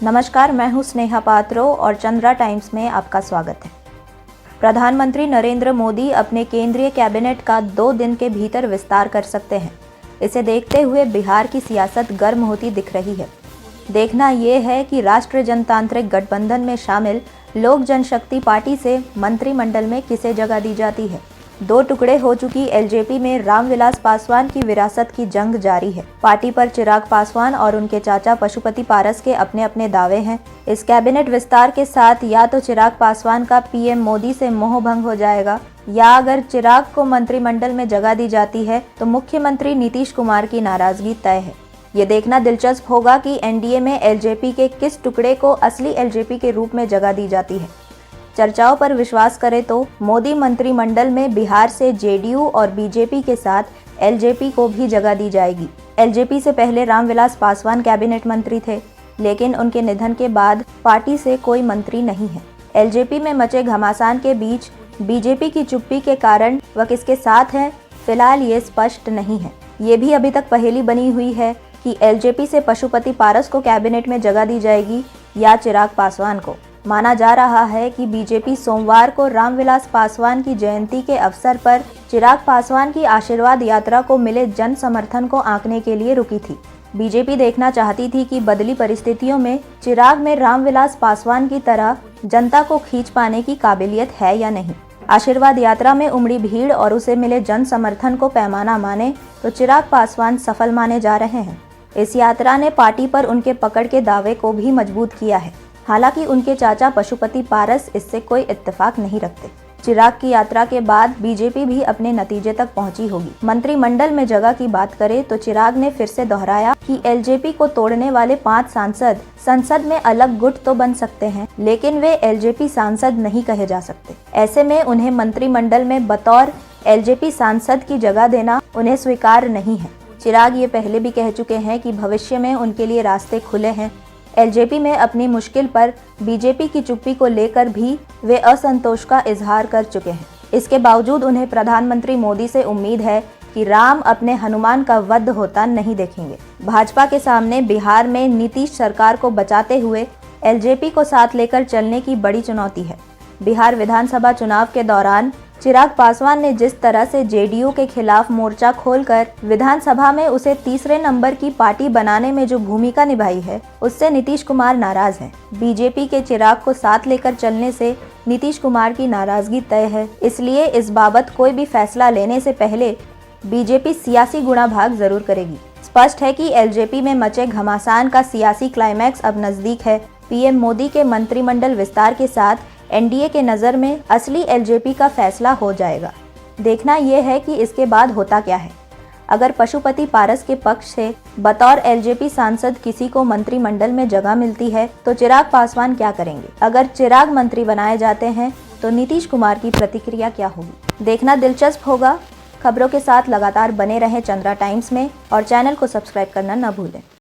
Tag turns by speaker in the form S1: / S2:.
S1: नमस्कार, मैं हूं स्नेहा पात्रो और चंद्रा टाइम्स में आपका स्वागत है। प्रधानमंत्री नरेंद्र मोदी अपने केंद्रीय कैबिनेट का 2 दिन के भीतर विस्तार कर सकते हैं। इसे देखते हुए बिहार की सियासत गर्म होती दिख रही है। देखना ये है कि राष्ट्रीय जनतांत्रिक गठबंधन में शामिल लोक जनशक्ति पार्टी से मंत्रिमंडल में किसे जगह दी जाती है। 2 टुकड़े हो चुकी एलजेपी में रामविलास पासवान की विरासत की जंग जारी है। पार्टी पर चिराग पासवान और उनके चाचा पशुपति पारस के अपने अपने दावे हैं। इस कैबिनेट विस्तार के साथ या तो चिराग पासवान का पीएम मोदी से मोह भंग हो जाएगा, या अगर चिराग को मंत्रिमंडल में जगह दी जाती है तो मुख्यमंत्री नीतीश कुमार की नाराजगी तय है। ये देखना दिलचस्प होगा कि एनडीए में एलजेपी के किस टुकड़े को असली एलजेपी के रूप में जगह दी जाती है। चर्चाओं पर विश्वास करें तो मोदी मंत्रिमंडल में बिहार से जेडीयू और बीजेपी के साथ एलजेपी को भी जगह दी जाएगी। एलजेपी से पहले रामविलास पासवान कैबिनेट मंत्री थे, लेकिन उनके निधन के बाद पार्टी से कोई मंत्री नहीं है। एलजेपी में मचे घमासान के बीच बीजेपी की चुप्पी के कारण वह किसके साथ है, फिलहाल ये स्पष्ट नहीं है। ये भी अभी तक पहेली बनी हुई है कि एलजेपी से पशुपति पारस को कैबिनेट में जगह दी जाएगी या चिराग पासवान को। माना जा रहा है कि बीजेपी सोमवार को रामविलास पासवान की जयंती के अवसर पर चिराग पासवान की आशीर्वाद यात्रा को मिले जन समर्थन को आंकने के लिए रुकी थी। बीजेपी देखना चाहती थी कि बदली परिस्थितियों में चिराग में रामविलास पासवान की तरह जनता को खींच पाने की काबिलियत है या नहीं। आशीर्वाद यात्रा में उमड़ी भीड़ और उसे मिले जन समर्थन को पैमाना माने तो चिराग पासवान सफल माने जा रहे हैं। इस यात्रा ने पार्टी पर उनके पकड़ के दावे को भी मजबूत किया है। हालांकि उनके चाचा पशुपति पारस इससे कोई इत्तेफाक नहीं रखते। चिराग की यात्रा के बाद बीजेपी भी अपने नतीजे तक पहुंची होगी। मंत्रिमंडल में जगह की बात करें तो चिराग ने फिर से दोहराया कि एलजेपी को तोड़ने वाले 5 सांसद संसद में अलग गुट तो बन सकते हैं, लेकिन वे एलजेपी सांसद नहीं कहे जा सकते। ऐसे में उन्हें मंत्रिमंडल में बतौर एलजेपी सांसद की जगह देना उन्हें स्वीकार नहीं है। चिराग ये पहले भी कह चुके हैं कि भविष्य में उनके लिए रास्ते खुले हैं। एलजेपी में अपनी मुश्किल पर बीजेपी की चुप्पी को लेकर भी वे असंतोष का इजहार कर चुके हैं। इसके बावजूद उन्हें प्रधानमंत्री मोदी से उम्मीद है कि राम अपने हनुमान का वध होता नहीं देखेंगे। भाजपा के सामने बिहार में नीतीश सरकार को बचाते हुए एलजेपी को साथ लेकर चलने की बड़ी चुनौती है। बिहार विधानसभा चुनाव के दौरान चिराग पासवान ने जिस तरह से जेडीयू के खिलाफ मोर्चा खोलकर विधानसभा में उसे तीसरे नंबर की पार्टी बनाने में जो भूमिका निभाई है, उससे नीतीश कुमार नाराज हैं। बीजेपी के चिराग को साथ लेकर चलने से नीतीश कुमार की नाराजगी तय है। इसलिए इस बाबत कोई भी फैसला लेने से पहले बीजेपी सियासी गुणाभाग जरूर करेगी। स्पष्ट है कि एलजेपी में मचे घमासान का सियासी क्लाइमैक्स अब नजदीक है। पीएम मोदी के मंत्रिमंडल विस्तार के साथ एनडीए के नज़र में असली एलजेपी का फैसला हो जाएगा। देखना यह है कि इसके बाद होता क्या है। अगर पशुपति पारस के पक्ष से बतौर एलजेपी सांसद किसी को मंत्रिमंडल में जगह मिलती है तो चिराग पासवान क्या करेंगे। अगर चिराग मंत्री बनाए जाते हैं तो नीतीश कुमार की प्रतिक्रिया क्या होगी, देखना दिलचस्प होगा। खबरों के साथ लगातार बने रहें चंद्रा टाइम्स में और चैनल को सब्सक्राइब करना न भूलें।